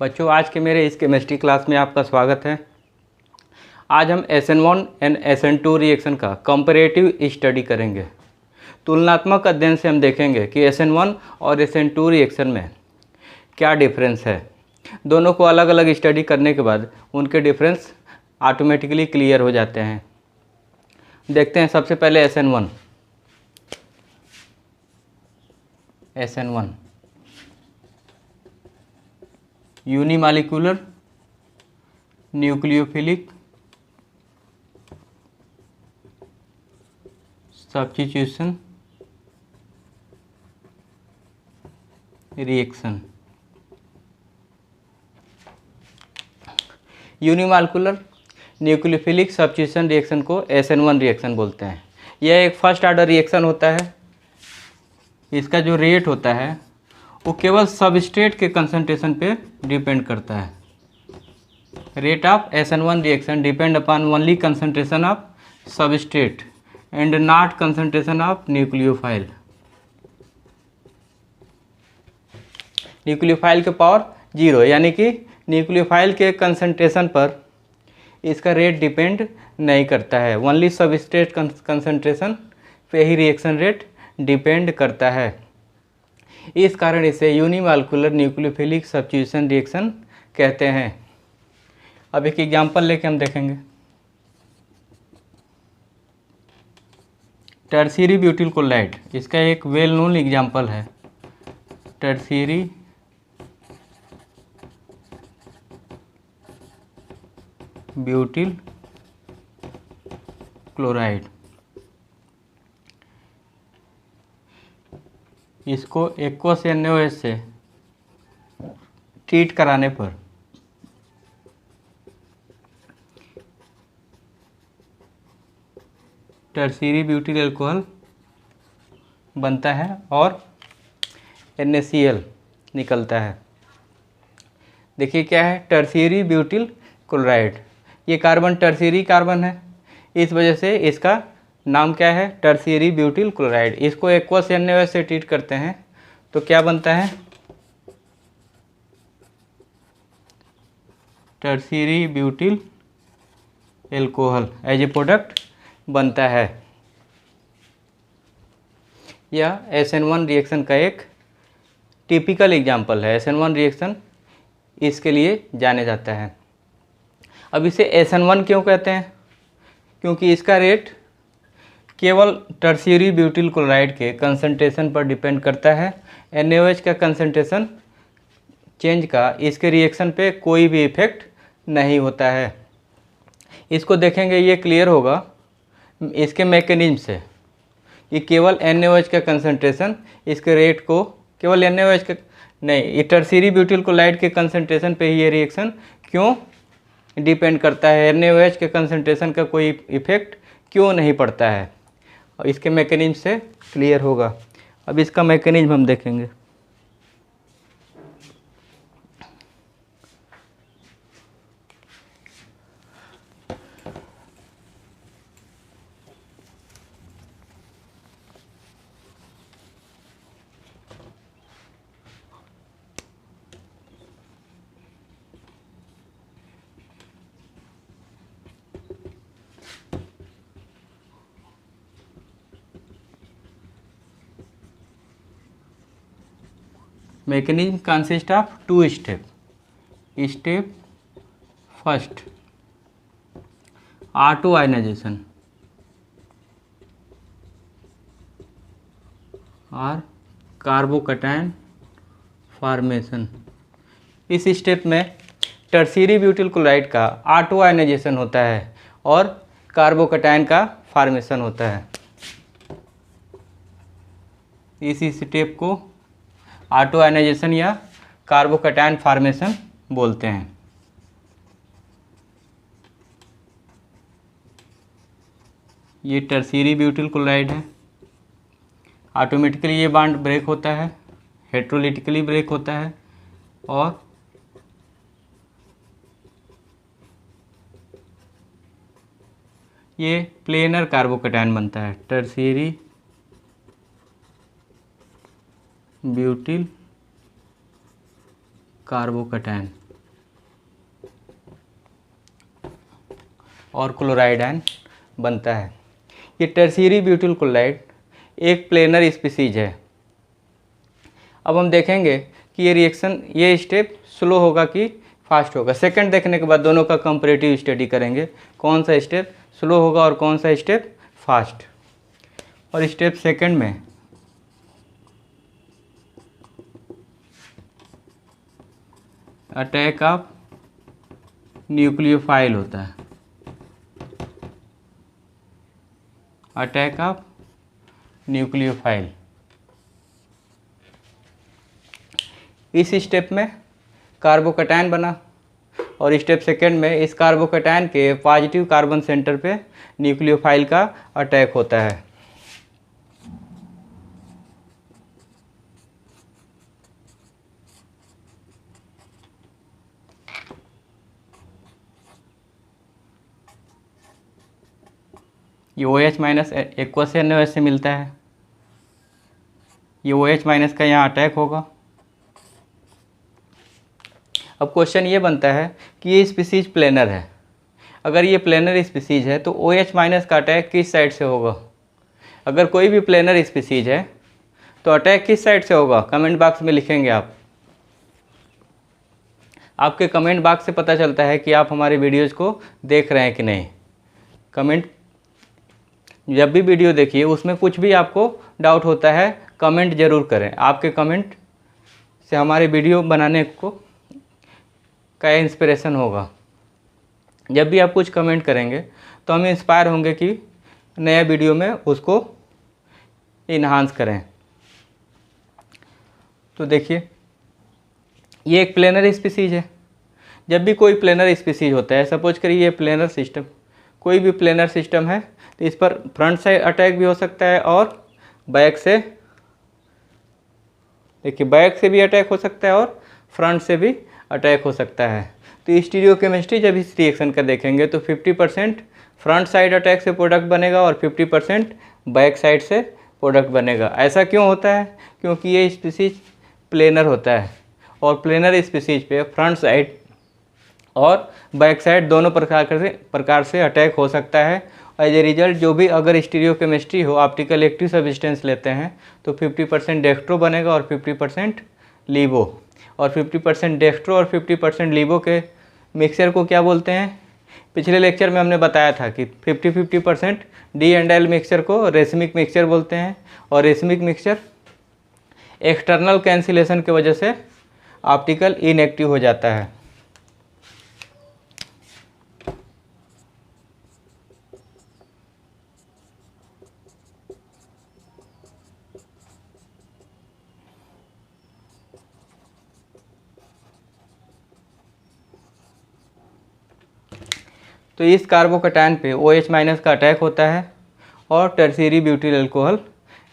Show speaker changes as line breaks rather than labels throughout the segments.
बच्चों, आज के मेरे इस केमिस्ट्री क्लास में आपका स्वागत है। आज हम SN1 एंड SN2 रिएक्शन का कंपैरेटिव स्टडी करेंगे। तुलनात्मक अध्ययन से हम देखेंगे कि SN1 और SN2 रिएक्शन में क्या डिफरेंस है। दोनों को अलग अलग स्टडी करने के बाद उनके डिफरेंस ऑटोमेटिकली क्लियर हो जाते हैं। देखते हैं सबसे पहले SN1 unimolecular nucleophilic substitution reaction. Unimolecular nucleophilic substitution reaction को SN1 रिएक्शन बोलते हैं। यह एक फर्स्ट ऑर्डर रिएक्शन होता है। इसका जो रेट होता है वो केवल सबस्ट्रेट के कंसंट्रेशन पे डिपेंड करता है। Rate of SN1 reaction depend upon only concentration of substrate and not concentration of nucleophile. Nucleophile के पावर 0, यानी कि न्यूक्लियोफाइल के कंसंट्रेशन पर इसका रेट डिपेंड नहीं करता है। ओनली सबस्ट्रेट कंसंट्रेशन पे ही रिएक्शन रेट डिपेंड करता है। इस कारण इसे यूनिमॉलिक्यूलर न्यूक्लियोफिलिक सब्स्टिट्यूशन रिएक्शन कहते हैं। अब एक एग्जांपल लेके हम देखेंगे। टर्शियरी ब्यूटिल क्लोराइड, इसका एक वेल नोन एग्जांपल है। टर्शियरी ब्यूटिल क्लोराइड, इसको एक्वस NaOH से ट्रीट कराने पर टर्शियरी ब्यूटिल अल्कोहल बनता है और NaCl निकलता है। देखिए क्या है, टर्शियरी ब्यूटिल क्लोराइड। ये कार्बन टर्शियरी कार्बन है, इस वजह से इसका नाम क्या है, टर्शियरी ब्यूटिल क्लोराइड। इसको एक्वस NaOH से ट्रीट करते हैं तो क्या बनता है, tertiary butyl alcohol as a product बनता है। यह SN1 रिएक्शन का एक टिपिकल एग्जाम्पल है। SN1 रिएक्शन इसके लिए जाने जाता है। अब इसे SN1 क्यों कहते हैं? क्योंकि इसका रेट केवल टर्शियरी ब्यूटिल क्लोराइड के कंसंट्रेशन पर डिपेंड करता है। NaOH का कंसंट्रेशन चेंज का इसके रिएक्शन पे कोई भी इफेक्ट नहीं होता है। इसको देखेंगे, ये क्लियर होगा इसके मैकेनिज्म से। ये केवल NaOH का कंसंट्रेशन इसके रेट को केवल NaOH का नहीं, ये टर्शियरी ब्यूटिल क्लोराइड के कंसंट्रेशन पे ही ये रिएक्शन क्यों डिपेंड करता है। NaOH के कंसंट्रेशन का कोई इफेक्ट क्यों नहीं पड़ता है, और इसके मैकेनिज्म से क्लियर होगा। अब इसका मैकेनिज्म हम देखेंगे। mechanism consists of two steps. Step first, R2 ionization और कार्बोकैटायन फॉर्मेशन। इस स्टेप में टर्शियरी ब्यूटिल क्लोराइड का R2 आयनाइजेशन होता है और कार्बोकैटायन का फॉर्मेशन होता है। इस स्टेप को R2 आयनाइजेशन या कार्बोकैटायन फॉर्मेशन बोलते हैं। ये टर्शियरी ब्यूटिल क्लोराइड है। ऑटोमेटिकली ये बॉन्ड ब्रेक होता है, हेट्रोलिटिकली ब्रेक होता है और ये प्लेनर कार्बोकैटायन बनता है। Tertiary butyl carbocation. और क्लोराइड आयन बनता है। ये टर्शियरी ब्यूटाइल क्लोराइड एक प्लेनर स्पीसीज है। अब हम देखेंगे कि ये रिएक्शन, ये स्टेप स्लो होगा कि फास्ट होगा। सेकंड देखने के बाद दोनों का कंपैरेटिव स्टडी करेंगे, कौन सा स्टेप स्लो होगा और कौन सा स्टेप फास्ट। और स्टेप सेकंड में अटैक ऑफ न्यूक्लियोफाइल होता है, अटैक ऑफ न्यूक्लियोफाइल। इस स्टेप में कार्बोकैटायन बना और स्टेप सेकंड में इस कार्बोकैटायन के पॉजिटिव कार्बन सेंटर पे न्यूक्लियोफाइल का अटैक होता है। ये OH माइनस एक्वस से NaOH से मिलता है, ये OH माइनस का यहाँ अटैक होगा। अब क्वेश्चन ये बनता है कि ये स्पीसीज प्लेनर है, अगर ये प्लेनर स्पीसीज है तो OH माइनस का अटैक किस साइड से होगा। अगर कोई भी प्लेनर स्पीसीज है तो अटैक किस साइड से होगा, कमेंट बॉक्स में लिखेंगे आप। आपके कमेंट बॉक्स से पता चलता है कि आप हमारे वीडियोज़ को देख रहे हैं कि नहीं। कमेंट, जब भी वीडियो देखिए उसमें कुछ भी आपको डाउट होता है कमेंट ज़रूर करें। आपके कमेंट से हमारे वीडियो बनाने को का इंस्पिरेशन होगा। जब भी आप कुछ कमेंट करेंगे तो हम इंस्पायर होंगे कि नया वीडियो में उसको इन्हांस करें। तो देखिए ये एक प्लेनर स्पीसीज है। जब भी कोई प्लेनर स्पीसीज होता है, सपोज करिए ये प्लेनर सिस्टम, कोई भी प्लेनर सिस्टम है तो इस पर फ्रंट से अटैक भी हो सकता है और बैक से, देखिए बैक से भी अटैक हो सकता है और फ्रंट से भी अटैक हो सकता है। तो स्टीरियोकेमिस्ट्री जब इस रिएक्शन का देखेंगे तो 50% फ्रंट साइड अटैक से प्रोडक्ट बनेगा और 50% बैक साइड से प्रोडक्ट बनेगा। ऐसा क्यों होता है, क्योंकि ये स्पीसीज प्लेनर होता है और प्लेनर स्पीसीज पे फ्रंट साइड और बैक साइड दोनों प्रकार से अटैक हो सकता है। एज ए रिजल्ट जो भी अगर स्टीरियोकेमिस्ट्री हो, ऑप्टिकल एक्टिव सब्सटेंस लेते हैं तो 50% डेक्स्ट्रो बनेगा और 50% लीवो, और 50% डेक्स्ट्रो और 50% लीवो के मिक्सचर को क्या बोलते हैं। पिछले लेक्चर में हमने बताया था कि 50-50% डी एंड एल मिक्सचर को रेसमिक मिक्सचर बोलते हैं, और रेसमिक मिक्सचर एक्सटर्नल कैंसिलेशन की वजह से ऑप्टिकल इनएक्टिव हो जाता है। तो इस कार्बोकैटायन पे OH माइनस का अटैक होता है और टर्शियरी ब्यूटाइल अल्कोहल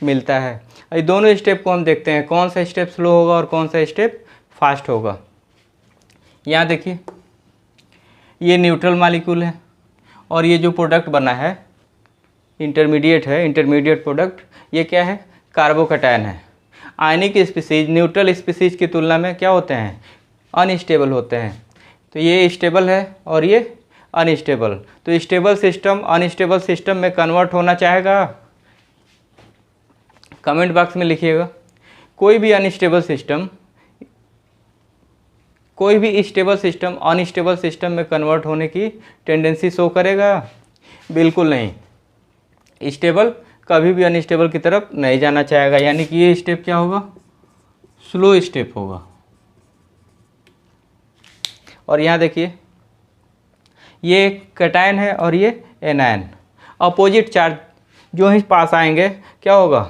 मिलता है। ये दोनों स्टेप को हम देखते हैं, कौन सा स्टेप स्लो होगा और कौन सा स्टेप फास्ट होगा। यहाँ देखिए ये न्यूट्रल मॉलिक्यूल है और ये जो प्रोडक्ट बना है इंटरमीडिएट है, इंटरमीडिएट प्रोडक्ट ये क्या है, कार्बोकैटायन है। आयनिक स्पीसीज न्यूट्रल स्पीसीज की तुलना में क्या होते हैं, अनस्टेबल होते हैं। तो ये स्टेबल है और ये अनस्टेबल। तो स्टेबल सिस्टम अनस्टेबल सिस्टम में कन्वर्ट होना चाहेगा, कमेंट बॉक्स में लिखिएगा। कोई भी अनस्टेबल सिस्टम, कोई भी स्टेबल सिस्टम अनस्टेबल सिस्टम में कन्वर्ट होने की टेंडेंसी शो करेगा, बिल्कुल नहीं। स्टेबल कभी भी अनस्टेबल की तरफ नहीं जाना चाहेगा, यानी कि ये स्टेप क्या होगा, स्लो स्टेप होगा। और यहाँ देखिए ये कैटायन है और ये एनायन, अपोजिट चार्ज जो ही पास आएंगे क्या होगा,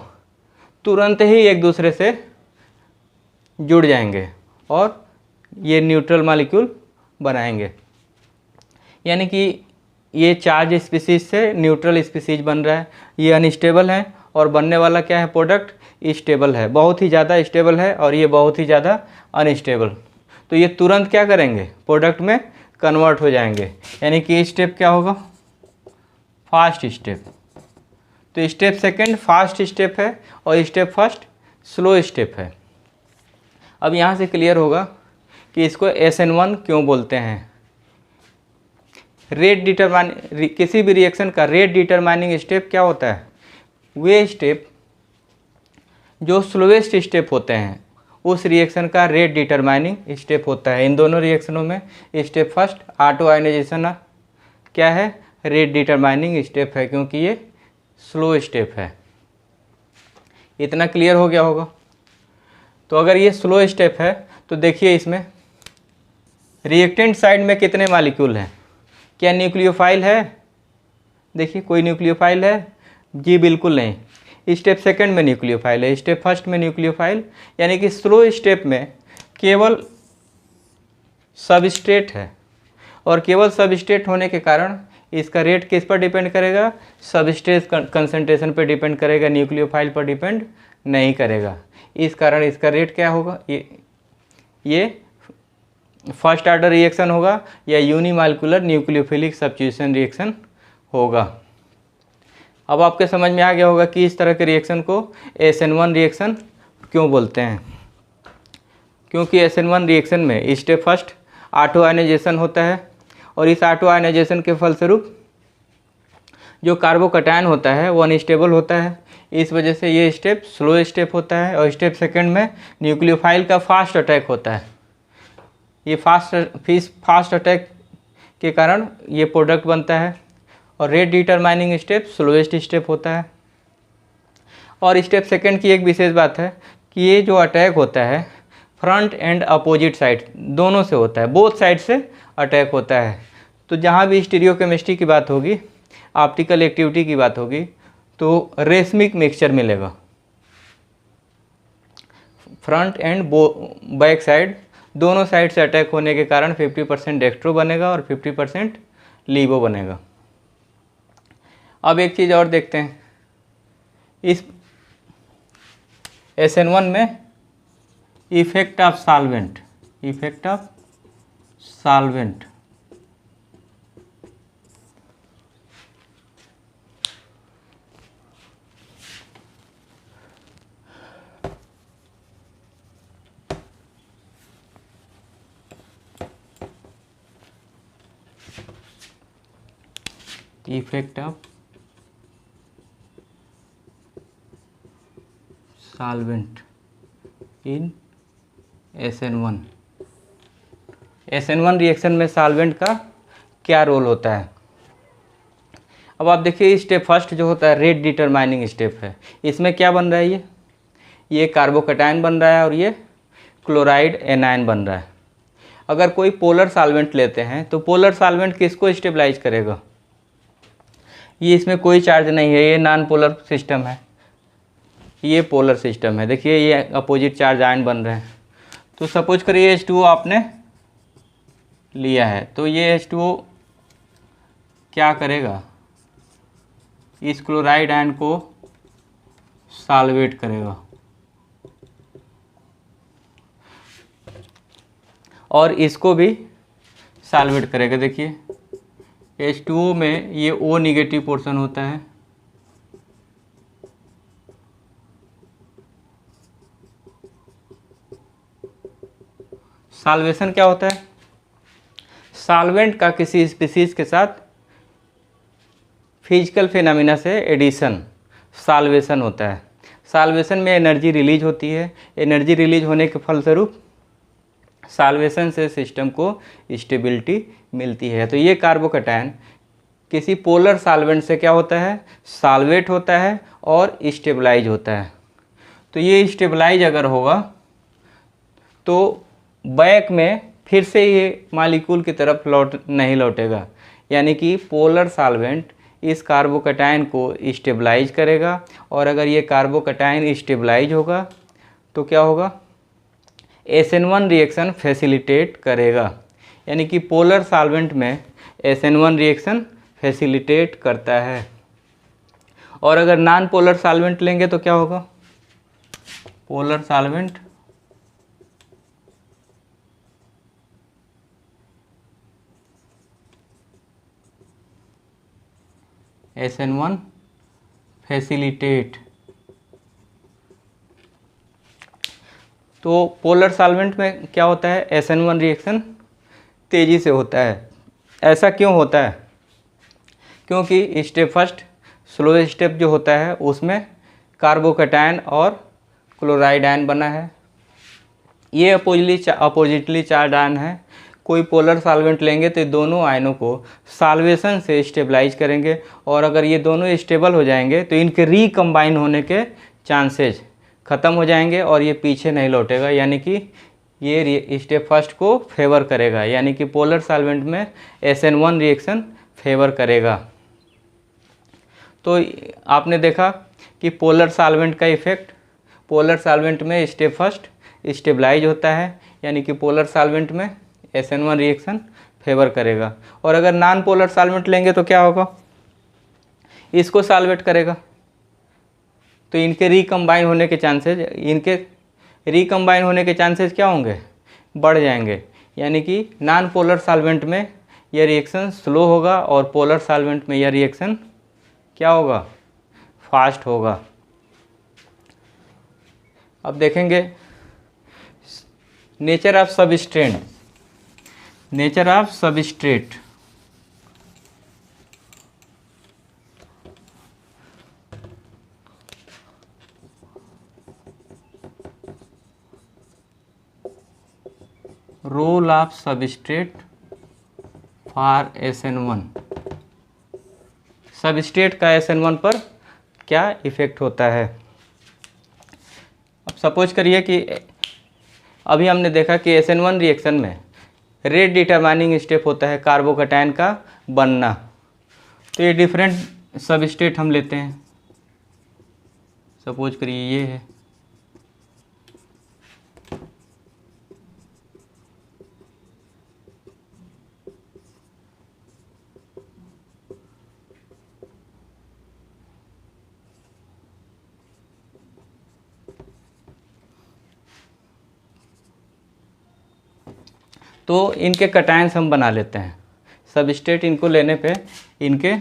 तुरंत ही एक दूसरे से जुड़ जाएंगे और ये न्यूट्रल मॉलिक्यूल बनाएंगे। यानी कि ये चार्ज स्पीसीज से न्यूट्रल स्पीसीज बन रहा है। ये अनस्टेबल है और बनने वाला क्या है, प्रोडक्ट स्टेबल है, बहुत ही ज़्यादा स्टेबल है, और ये बहुत ही ज़्यादा अनस्टेबल। तो ये तुरंत क्या करेंगे, प्रोडक्ट में कन्वर्ट हो जाएंगे। यानी कि स्टेप क्या होगा, फास्ट स्टेप। तो स्टेप सेकंड फास्ट स्टेप है और स्टेप फर्स्ट स्लो स्टेप है। अब यहाँ से क्लियर होगा कि इसको SN1 क्यों बोलते हैं। रेट डिटरमाइनिंग, किसी भी रिएक्शन का रेट डिटरमाइनिंग स्टेप क्या होता है? वे स्टेप जो स्लोएस्ट स्टेप होते हैं उस रिएक्शन का रेट डिटरमाइनिंग स्टेप होता है। इन दोनों रिएक्शनों में स्टेप फर्स्ट ऑटो आयनाइजेशन क्या है? रेट डिटरमाइनिंग स्टेप है, क्योंकि ये स्लो स्टेप है। इतना क्लियर हो गया होगा। तो अगर ये स्लो स्टेप है तो देखिए इसमें रिएक्टेंट साइड में कितने मॉलिक्यूल हैं? क्या न्यूक्लियोफाइल है? देखिए कोई न्यूक्लियोफाइल है? जी बिल्कुल नहीं। स्टेप सेकंड में न्यूक्लियोफाइल है, स्टेप फर्स्ट में न्यूक्लियोफाइल, यानी कि स्लो स्टेप में केवल सबस्ट्रेट है, और केवल सबस्ट्रेट होने के कारण इसका रेट किस पर डिपेंड करेगा? सबस्ट्रेट कंसंट्रेशन पर डिपेंड करेगा, न्यूक्लियोफाइल पर डिपेंड नहीं करेगा। इस कारण इसका रेट क्या होगा? ये फर्स्ट ऑर्डर रिएक्शन होगा या यूनिमॉलिक्यूलर न्यूक्लियोफिलिक सब्स्टिट्यूशन रिएक्शन होगा। अब आपके समझ में आ गया होगा कि इस तरह के रिएक्शन को SN1 रिएक्शन क्यों बोलते हैं। क्योंकि SN1 रिएक्शन में स्टेप फर्स्ट ऑटो आयनाइजेशन होता है, और इस ऑटो आयनाइजेशन के फलस्वरूप जो कार्बोकैटायन होता है वो अनस्टेबल होता है। इस वजह से ये स्टेप स्लो स्टेप होता है। और स्टेप सेकंड में न्यूक्लियोफाइल का फास्ट अटैक होता है। ये फास्ट अटैक के कारण ये प्रोडक्ट बनता है। और rate determining step slowest step होता है। और स्टेप सेकंड की एक विशेष बात है कि ये जो अटैक होता है फ्रंट एंड अपोजिट साइड दोनों से होता है, बोथ साइड से अटैक होता है। तो जहाँ भी स्टीरियोकेमिस्ट्री की बात होगी, ऑप्टिकल एक्टिविटी की बात होगी, तो रेसमिक मिक्सचर मिलेगा। फ्रंट एंड बैक साइड दोनों साइड से अटैक होने के कारण 50% डेक्स्ट्रो बनेगा और 50% लीवो बनेगा। अब एक चीज़ और देखते हैं, इस SN1 में effect of solvent, effect of solvent. Effect of solvent in SN1। SN1 reaction में सॉल्वेंट का क्या रोल होता है? अब आप देखिए स्टेप फर्स्ट जो होता है रेट डिटरमाइनिंग स्टेप है। इसमें क्या बन रहा है? ये कार्बोकैटायन बन रहा है और ये क्लोराइड एनायन बन रहा है। अगर कोई पोलर सॉल्वेंट लेते हैं तो पोलर सॉल्वेंट किसको स्टेबलाइज करेगा? ये इसमें कोई चार्ज नहीं है, ये नॉन पोलर सिस्टम है, ये पोलर सिस्टम है। देखिए ये अपोजिट चार्ज आयन बन रहे हैं। तो सपोज करिए H2O आपने लिया है, तो ये H2O क्या करेगा? इस क्लोराइड आयन को सॉल्वेट करेगा और इसको भी सॉल्वेट करेगा। देखिए H2O में ये O निगेटिव पोर्शन होता है, सॉल्वेशन क्या होता है? सॉल्वेंट का किसी स्पीसीज के साथ फिजिकल फिनोमिना से एडिशन, सॉल्वेशन होता है। सॉल्वेशन में एनर्जी रिलीज होती है, एनर्जी रिलीज होने के फलस्वरूप सॉल्वेशन से सिस्टम को स्टेबिलिटी मिलती है। तो ये कार्बोकैटायन किसी पोलर सॉल्वेंट से क्या होता है? सॉल्वेट होता है और स्टेबलाइज होता है। तो ये स्टेबलाइज अगर होगा तो बैक में फिर से ये मॉलिक्यूल की तरफ नहीं लौटेगा, यानी कि पोलर सॉल्वेंट इस कार्बोकैटायन को स्टेबलाइज करेगा। और अगर ये कार्बोकैटायन स्टेबलाइज होगा तो क्या होगा? SN1 रिएक्शन फैसिलिटेट करेगा, यानी कि पोलर सॉल्वेंट में SN1 रिएक्शन फैसिलिटेट करता है। और अगर नॉन पोलर सॉल्वेंट लेंगे तो क्या होगा? Polar solvent SN1 facilitate. तो पोलर सॉल्वेंट में क्या होता है? SN1 रिएक्शन तेज़ी से होता है। ऐसा क्यों होता है? क्योंकि स्टेप फर्स्ट स्लो स्टेप जो होता है उसमें कार्बोकैटायन और क्लोराइड आयन बना है। ये अपोजिटली चार्ज आयन है। कोई पोलर सॉल्वेंट लेंगे तो दोनों आयनों को सॉल्वेशन से स्टेबलाइज करेंगे, और अगर ये दोनों स्टेबल हो जाएंगे तो इनके रिकम्बाइन होने के चांसेज ख़त्म हो जाएंगे और ये पीछे नहीं लौटेगा, यानी कि ये स्टेप फर्स्ट को फेवर करेगा, यानी कि पोलर सॉल्वेंट में SN1 रिएक्शन फेवर करेगा। तो आपने देखा कि पोलर सॉल्वेंट का इफ़ेक्ट, पोलर सॉल्वेंट में स्टेप फर्स्ट स्टेबलाइज होता है, यानी कि पोलर सॉल्वेंट में SN1 रिएक्शन फेवर करेगा। और अगर नॉन पोलर सॉल्वेंट लेंगे तो क्या होगा? इसको सॉल्वेट करेगा, तो इनके रिकम्बाइन होने के चांसेस क्या होंगे? बढ़ जाएंगे, यानी कि नॉन पोलर सॉल्वेंट में यह रिएक्शन स्लो होगा और पोलर सॉल्वेंट में यह रिएक्शन क्या होगा? फास्ट होगा। अब देखेंगे nature of substrate. Nature of substrate, role of substrate for SN1। Substrate का SN1 पर क्या इफ़ेक्ट होता है? अब सपोज करिए कि अभी हमने देखा कि SN1 रिएक्शन में रेट डिटरमाइनिंग स्टेप होता है कार्बोकैटायन का बनना। तो ये डिफरेंट सबस्ट्रेट हम लेते हैं। सपोज करिए ये है, तो इनके कटायंस हम बना लेते हैं। सबस्ट्रेट इनको लेने पे इनके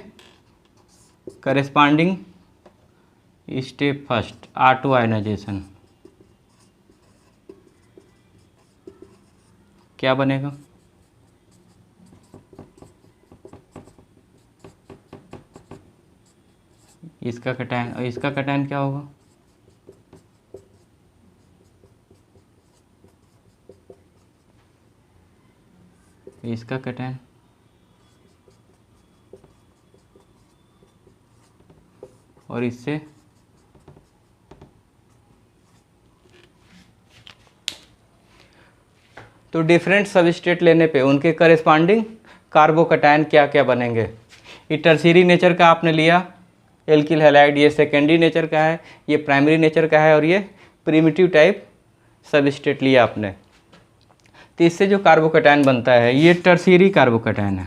corresponding step first auto ionisation क्या बनेगा? इसका कटायन और इसका कटायन क्या होगा? इसका कटायन और इससे तो डिफरेंट सबस्ट्रेट लेने पे उनके करेस्पॉन्डिंग कार्बोकैटायन क्या क्या बनेंगे। ये टर्शियरी नेचर का आपने लिया एल्किल हैलाइड, ये सेकेंडरी नेचर का है, ये प्राइमरी नेचर का है, और ये प्रिमिटिव टाइप सबस्ट्रेट लिया आपने। तो इससे जो कार्बोकैटायन बनता है ये टर्शियरी कार्बोकैटायन है,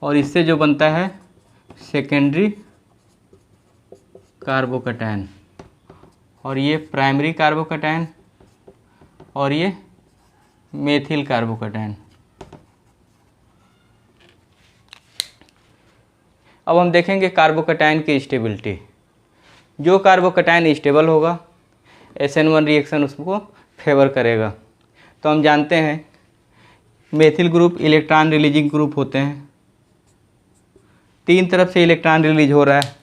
और इससे जो बनता है सेकेंडरी कार्बोकैटायन, और ये प्राइमरी कार्बोकैटायन, और ये मेथिल कार्बोकैटायन। अब हम देखेंगे कार्बोकैटायन की स्टेबिलिटी। जो कार्बोकैटायन स्टेबल होगा SN1 रिएक्शन उसको फेवर करेगा। तो हम जानते हैं methyl group electron releasing group होते हैं, 3 तरफ से इलेक्ट्रॉन रिलीज हो रहा है,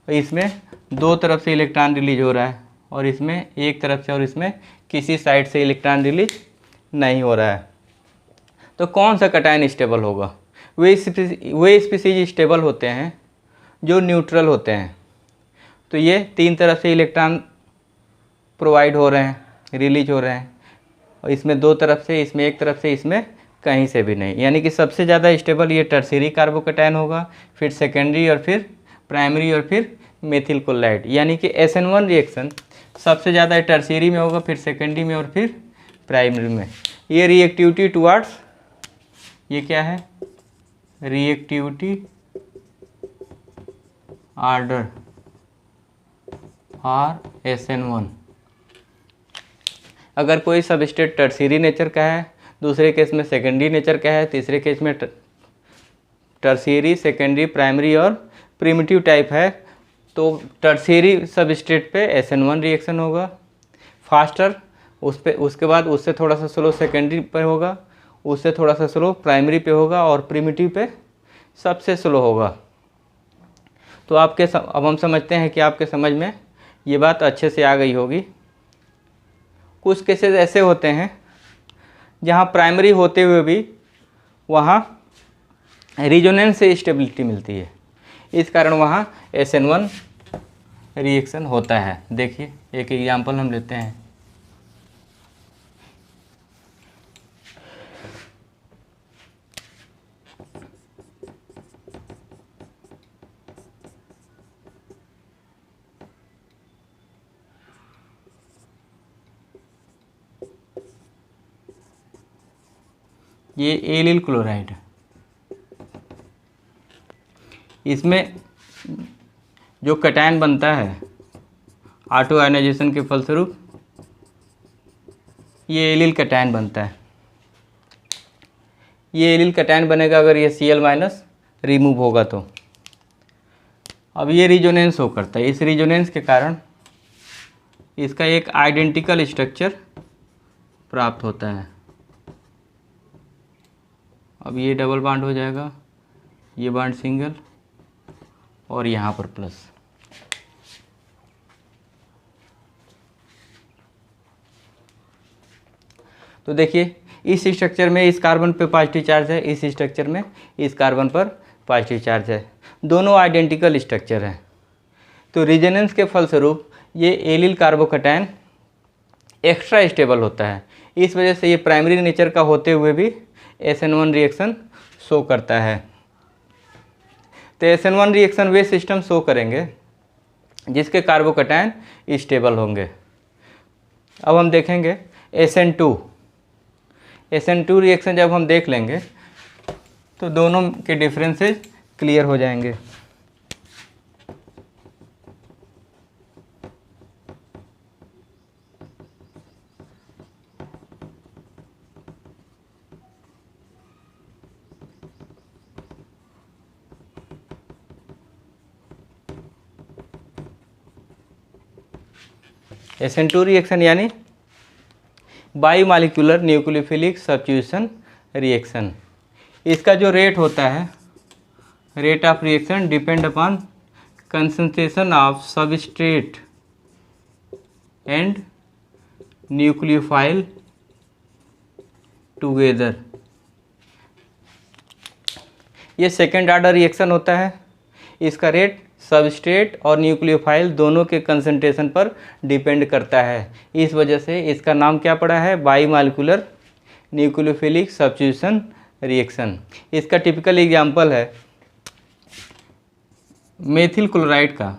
और इसमें 2 तरफ से इलेक्ट्रॉन रिलीज हो रहा है, और इसमें 1 तरफ से, और इसमें किसी साइड से इलेक्ट्रॉन रिलीज नहीं हो रहा है। तो कौन सा कैटायन स्टेबल होगा? वे स्पीसीज स्टेबल होते हैं जो न्यूट्रल होते हैं। तो ये 3 तरफ से इलेक्ट्रॉन प्रोवाइड हो रहे हैं, रिलीज हो रहे हैं, और इसमें 2 तरफ से, इसमें 1 तरफ से, इसमें कहीं से भी नहीं। यानी कि सबसे ज़्यादा स्टेबल ये टर्शियरी कार्बोकैटायन होगा, फिर सेकेंडरी, और फिर प्राइमरी, और फिर मेथिल क्लोराइड। यानी कि SN1 रिएक्शन सबसे ज़्यादा टर्शियरी में होगा, फिर सेकेंडरी में, और फिर प्राइमरी में। ये रिएक्टिविटी टुवार्ड्स, ये क्या है? Reactivity order for SN1। अगर कोई सबस्ट्रेट टर्शियरी नेचर का है, दूसरे केस में सेकेंडरी नेचर का है, तीसरे केस में टर्शियरी, सेकेंडरी, प्राइमरी और प्रिमिटिव टाइप है, तो टर्शियरी सबस्ट्रेट पे SN1 रिएक्शन होगा फास्टर, उसके बाद उससे थोड़ा सा स्लो सेकेंडरी पर होगा, उससे थोड़ा सा स्लो प्राइमरी पे होगा और प्रिमिटिव पे सबसे स्लो होगा। तो अब हम समझते हैं कि आपके समझ में ये बात अच्छे से आ गई होगी। कुछ केसेस ऐसे होते हैं जहाँ प्राइमरी होते हुए भी वहाँ रिजोनेंस से स्टेबिलिटी मिलती है, इस कारण वहाँ SN1 रिएक्शन होता है। देखिए एक एग्जांपल हम लेते हैं। ये एलिल क्लोराइड है, इसमें जो कैटायन बनता है ऑटो आयनाइजेशन के फलस्वरूप ये एलिल कैटायन बनता है। ये एलिल कैटायन बनेगा अगर ये Cl- रिमूव होगा तो। अब ये रिजोनेंस शो करता है, इस रिजोनेंस के कारण इसका एक आइडेंटिकल स्ट्रक्चर प्राप्त होता है। अब ये डबल बॉन्ड हो जाएगा, ये बॉन्ड सिंगल और यहाँ पर प्लस। तो देखिए इस स्ट्रक्चर में इस कार्बन पे पॉजिटिव चार्ज है, इस स्ट्रक्चर में इस कार्बन पर पॉजिटिव चार्ज है, दोनों आइडेंटिकल स्ट्रक्चर हैं। तो रिजोनेंस के फलस्वरूप ये एलिल कार्बोकैटायन एक्स्ट्रा स्टेबल होता है। इस वजह से ये प्राइमरी नेचर का होते हुए भी SN1 रिएक्शन शो करता है। तो SN1 रिएक्शन वे सिस्टम शो करेंगे जिसके कार्बोकैटायन स्टेबल होंगे। अब हम देखेंगे SN2 रिएक्शन जब हम देख लेंगे तो दोनों के डिफरेंसेस क्लियर हो जाएंगे। SN2 रिएक्शन यानी बाईमॉलिक्यूलर न्यूक्लियोफिलिक सब्स्टिट्यूशन रिएक्शन। इसका जो रेट होता है, rate of reaction depend upon concentration of substrate and nucleophile together. ये सेकेंड ऑर्डर रिएक्शन होता है। इसका रेट सबस्ट्रेट और न्यूक्लियोफाइल दोनों के कंसंट्रेशन पर डिपेंड करता है। इस वजह से इसका नाम क्या पड़ा है, बाईमॉलिक्यूलर न्यूक्लियोफिलिक सब्स्टिट्यूशन रिएक्शन। इसका टिपिकल एग्जांपल है मेथिल क्लोराइड का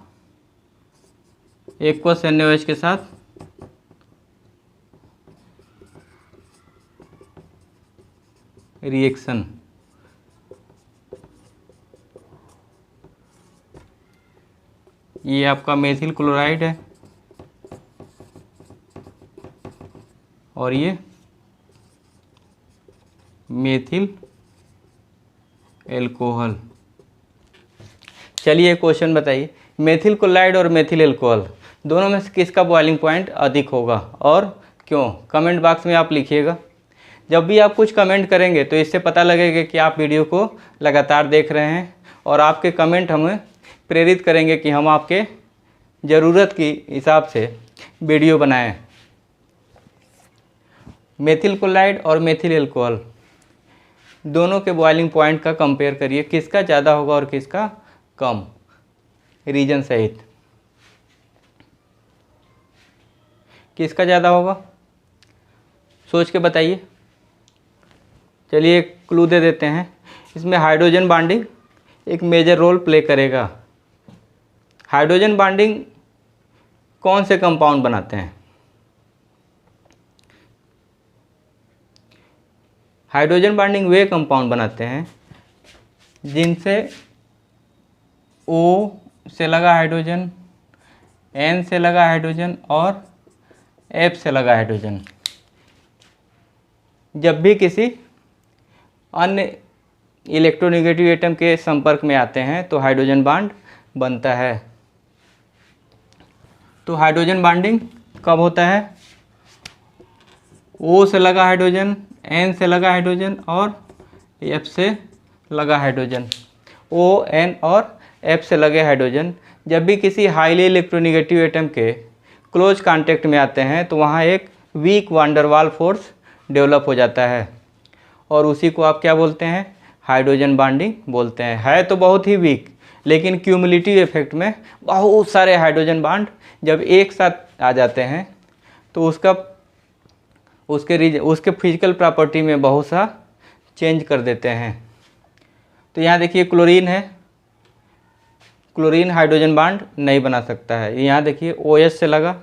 एक्वस NaOH के साथ रिएक्शन। ये आपका मेथिल क्लोराइड है और ये मेथिल एल्कोहल। चलिए क्वेश्चन बताइए, मेथिल क्लोराइड और मेथिल एल्कोहल दोनों में से किसका बॉइलिंग पॉइंट अधिक होगा और क्यों? कमेंट बॉक्स में आप लिखिएगा। जब भी आप कुछ कमेंट करेंगे तो इससे पता लगेगा कि आप वीडियो को लगातार देख रहे हैं और आपके कमेंट हमें प्रेरित करेंगे कि हम आपके ज़रूरत की हिसाब से वीडियो बनाएं। मेथिल क्लोराइड और मेथिल एल्कोहल दोनों के बॉइलिंग पॉइंट का कंपेयर करिए, किसका ज़्यादा होगा और किसका कम, रीजन सहित। किसका ज़्यादा होगा सोच के बताइए। चलिए एक क्लू दे देते हैं, इसमें हाइड्रोजन बॉन्डिंग एक मेजर रोल प्ले करेगा। हाइड्रोजन बॉन्डिंग कौन से कंपाउंड बनाते हैं? हाइड्रोजन बॉन्डिंग वे कंपाउंड बनाते हैं जिनसे O से लगा हाइड्रोजन, N से लगा हाइड्रोजन और F से लगा हाइड्रोजन। जब भी किसी अन्य इलेक्ट्रोनेगेटिव एटम के संपर्क में आते हैं तो हाइड्रोजन बॉन्ड बनता है। तो हाइड्रोजन बॉन्डिंग कब होता है? O से लगा हाइड्रोजन, N से लगा हाइड्रोजन और F से लगा हाइड्रोजन, O, N और F से लगे हाइड्रोजन जब भी किसी हाईली इलेक्ट्रोनिगेटिव एटम के क्लोज कांटेक्ट में आते हैं तो वहाँ एक वीक वांडरवाल फोर्स डेवलप हो जाता है और उसी को आप क्या बोलते हैं, हाइड्रोजन बॉन्डिंग बोलते हैं। है तो बहुत ही वीक, लेकिन क्यूमुलेटिव इफेक्ट में बहुत सारे हाइड्रोजन बॉन्ड जब एक साथ आ जाते हैं तो उसके फिजिकल प्रॉपर्टी में बहुत सा चेंज कर देते हैं। तो यहाँ देखिए क्लोरीन है, क्लोरीन हाइड्रोजन बॉन्ड नहीं बना सकता है। यहाँ देखिए OH से लगा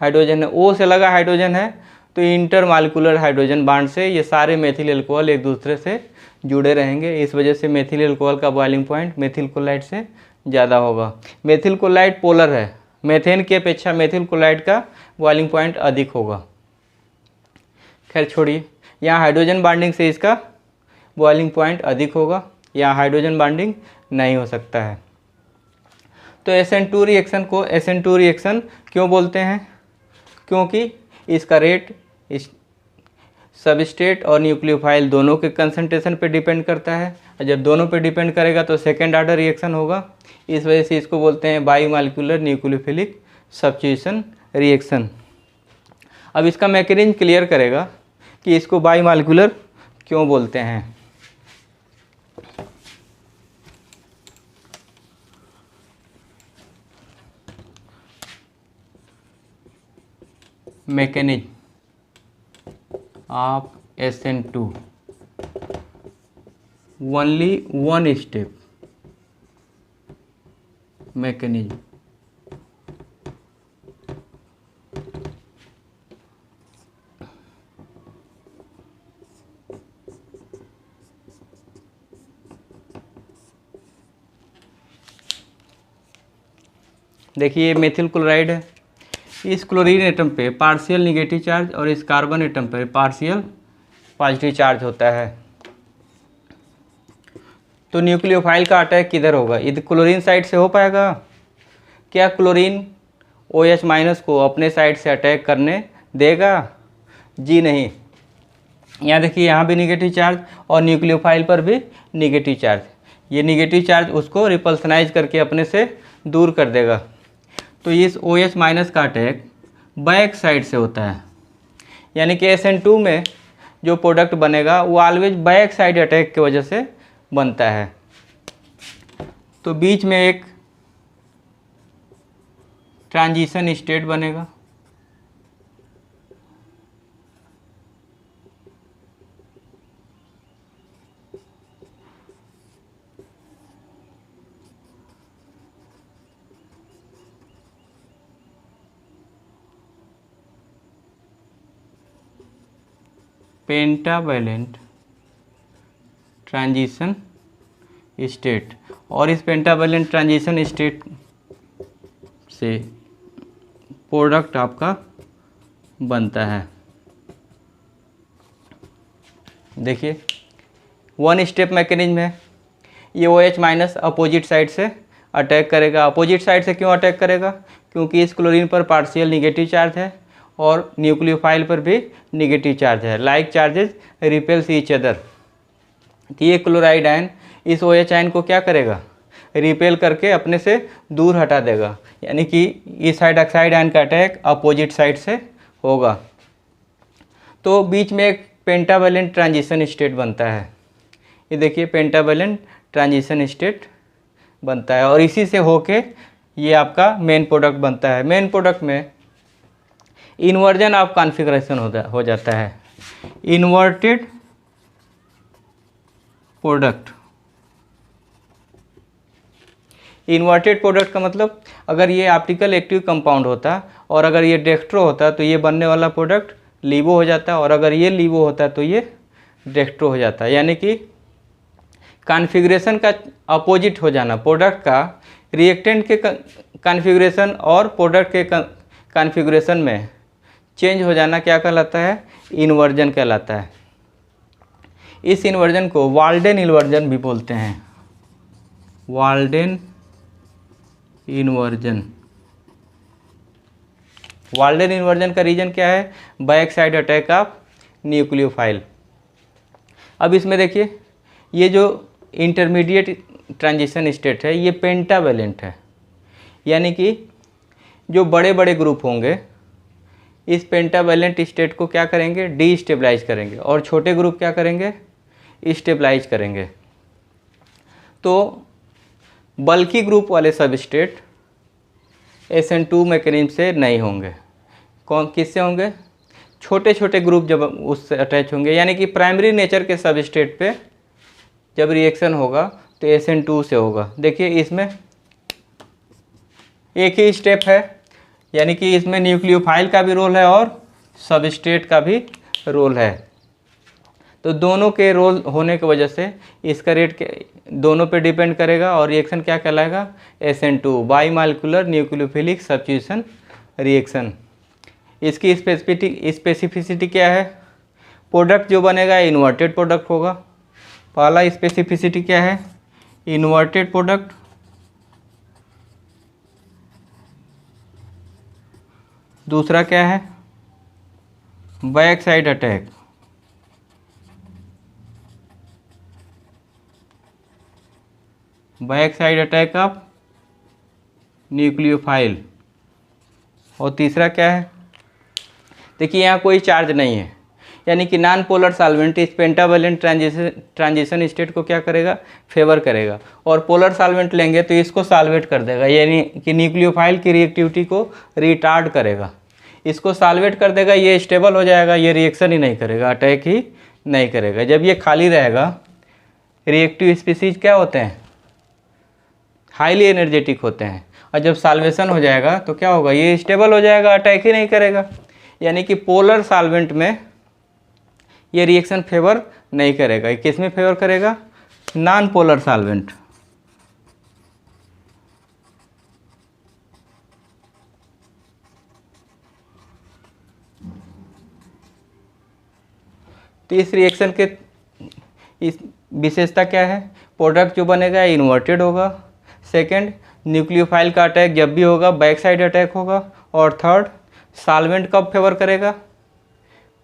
हाइड्रोजन है, O से लगा हाइड्रोजन है, तो इंटरमॉलिक्यूलर हाइड्रोजन बॉन्ड से ये सारे मेथिल एल्कोहल एक दूसरे से जुड़े रहेंगे। इस वजह से मेथिल एल्कोहल का बॉइलिंग पॉइंट मेथिल क्लोराइड से ज़्यादा होगा। मेथिल क्लोराइड पोलर है, मेथेन की अपेक्षा मेथिल क्लोराइड का बॉइलिंग पॉइंट अधिक होगा। खैर छोड़िए, यहाँ हाइड्रोजन बॉन्डिंग से इसका बॉइलिंग पॉइंट अधिक होगा, यहाँ हाइड्रोजन बॉन्डिंग नहीं हो सकता है। तो SN2 रिएक्शन को SN2 रिएक्शन क्यों बोलते हैं, क्योंकि इसका रेट सबस्ट्रेट और न्यूक्लियोफाइल दोनों के कंसंट्रेशन पे डिपेंड करता है, और जब दोनों पे डिपेंड करेगा तो सेकेंड ऑर्डर रिएक्शन होगा। इस वजह से इसको बोलते हैं बाईमॉलिक्यूलर न्यूक्लियोफिलिक सब्स्टिट्यूशन रिएक्शन। अब इसका मैकेनिज्म क्लियर करेगा कि इसको बाईमॉलिक्यूलर क्यों बोलते हैं। Mechanism of SN2 only one step mechanism. देखिए मेथिल क्लोराइड है, इस क्लोरीन एटम पे पार्शियल निगेटिव चार्ज और इस कार्बन एटम पे पार्शियल पॉजिटिव चार्ज होता है। तो न्यूक्लियोफाइल का अटैक किधर होगा, इधर क्लोरीन साइड से हो पाएगा क्या? क्लोरीन OH माइनस को अपने साइड से अटैक करने देगा? जी नहीं। यहाँ देखिए, यहाँ भी निगेटिव चार्ज और न्यूक्लियोफाइल पर भी निगेटिव चार्ज। ये निगेटिव चार्ज उसको रिपल्सनाइज करके अपने से दूर कर देगा। तो इस OH माइनस का अटैक बैक साइड से होता है, यानी कि SN2 में जो प्रोडक्ट बनेगा वो ऑलवेज बैक साइड अटैक की वजह से बनता है। तो बीच में एक ट्रांजिशन स्टेट बनेगा, पेंटावैलेंट ट्रांजिशन स्टेट, और इस पेंटावैलेंट ट्रांजिशन स्टेट से प्रोडक्ट आपका बनता है। देखिए वन स्टेप मैकेनिज्म है। ये OH माइनस अपोजिट साइड से अटैक करेगा। अपोजिट साइड से क्यों अटैक करेगा? क्योंकि इस क्लोरीन पर पार्शियल निगेटिव चार्ज है और न्यूक्लियोफाइल पर भी निगेटिव चार्ज है। Like charges repels each other. तो ये क्लोराइड आयन इस OH आयन को क्या करेगा? रिपेल करके अपने से दूर हटा देगा, यानी कि इस हाइड्रोक्साइड आयन का अटैक अपोजिट साइड से होगा। तो बीच में एक पेंटावैलेंट ट्रांजिशन स्टेट बनता है। ये देखिए पेंटावैलेंट ट्रांजिशन स्टेट बनता है और इसी से होके ये आपका मेन प्रोडक्ट बनता है। मेन प्रोडक्ट में इन्वर्जन ऑफ कॉन्फ़िगरेशन हो जाता है, इन्वर्टेड प्रोडक्ट। इन्वर्टेड प्रोडक्ट का मतलब, अगर ये ऑप्टिकल एक्टिव कंपाउंड होता और अगर ये डेक्स्ट्रो होता तो ये बनने वाला प्रोडक्ट लीवो हो जाता, और अगर ये लीवो होता तो ये डेक्स्ट्रो हो जाता। यानी कि कॉन्फ़िगरेशन का अपोजिट हो जाना, प्रोडक्ट का रिएक्टेंट के कॉन्फ़िगरेशन और प्रोडक्ट के कॉन्फ़िगरेशन में चेंज हो जाना क्या कहलाता है? इन्वर्जन कहलाता है। इस इन्वर्जन को वाल्डेन इन्वर्जन भी बोलते हैं, वाल्डेन इन्वर्जन। वाल्डेन इन्वर्जन का रीजन क्या है? Back side attack of nucleophile. अब इसमें देखिए, ये जो इंटरमीडिएट ट्रांजिशन स्टेट है ये पेंटावेलेंट है, यानी कि जो बड़े बड़े ग्रुप होंगे इस पेंटावेलेंट स्टेट को क्या करेंगे, डीस्टेबलाइज करेंगे, और छोटे ग्रुप क्या करेंगे, स्टेबलाइज करेंगे। तो बल्कि ग्रुप वाले सबस्टेट SN2 मैकेनिज्म से नहीं होंगे। कौन किससे होंगे, छोटे छोटे ग्रुप जब उससे अटैच होंगे, यानी कि प्राइमरी नेचर के सबस्टेट पे जब रिएक्शन होगा तो SN2 से होगा। देखिए इसमें एक ही स्टेप है, यानी कि इसमें न्यूक्लियोफाइल का भी रोल है और सबस्ट्रेट का भी रोल है। तो दोनों के रोल होने की वजह से इसका रेट दोनों पे डिपेंड करेगा और रिएक्शन क्या कहलाएगा, SN2 बाईमालिकुलर न्यूक्लियोफिलिक सब्स्टिट्यूशन रिएक्शन। इसकी स्पेसिफिसिटी क्या है, प्रोडक्ट जो बनेगा इन्वर्टेड प्रोडक्ट होगा। पहला स्पेसिफिसिटी क्या है, इन्वर्टेड प्रोडक्ट। दूसरा क्या है, back side attack. Back side attack of nucleophile. और तीसरा क्या है, देखिए यहाँ कोई चार्ज नहीं है, यानी कि नॉन पोलर सॉल्वेंट इस पेंटावेलेंट ट्रांजिशन स्टेट को क्या करेगा, फेवर करेगा। और पोलर सॉल्वेंट लेंगे तो इसको सॉल्वेट कर देगा, यानी कि न्यूक्लियोफाइल की रिएक्टिविटी को रिटार्ड करेगा, इसको सॉल्वेट कर देगा, ये स्टेबल हो जाएगा, ये रिएक्शन ही नहीं करेगा, अटैक ही नहीं करेगा। जब ये खाली रहेगा, रिएक्टिव स्पीसीज क्या होते हैं, हाईली एनर्जेटिक होते हैं, और जब सॉल्वेशन हो जाएगा तो क्या होगा, ये स्टेबल हो जाएगा, अटैक ही नहीं करेगा। यानी कि पोलर सॉल्वेंट में ये रिएक्शन फेवर नहीं करेगा। किस में फेवर करेगा, नॉन पोलर सॉल्वेंट। तो इस रिएक्शन के इस विशेषता क्या है, प्रोडक्ट जो बनेगा इन्वर्टेड होगा। सेकंड, न्यूक्लियोफाइल का अटैक जब भी होगा बैक साइड अटैक होगा। और थर्ड, सॉल्वेंट कब फेवर करेगा,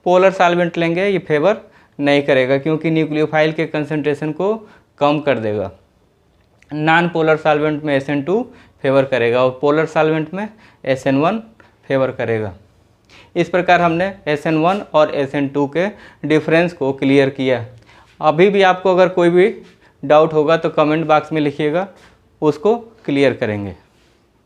पोलर सॉल्वेंट लेंगे ये फेवर नहीं करेगा, क्योंकि न्यूक्लियोफाइल के कंसंट्रेशन को कम कर देगा। नॉन पोलर सॉल्वेंट में SN2 फेवर करेगा और पोलर सॉल्वेंट में SN1 फेवर करेगा। इस प्रकार हमने SN1 और SN2 के डिफरेंस को क्लियर किया। अभी भी आपको अगर कोई भी डाउट होगा तो कमेंट बॉक्स में लिखिएगा, उसको क्लियर करेंगे।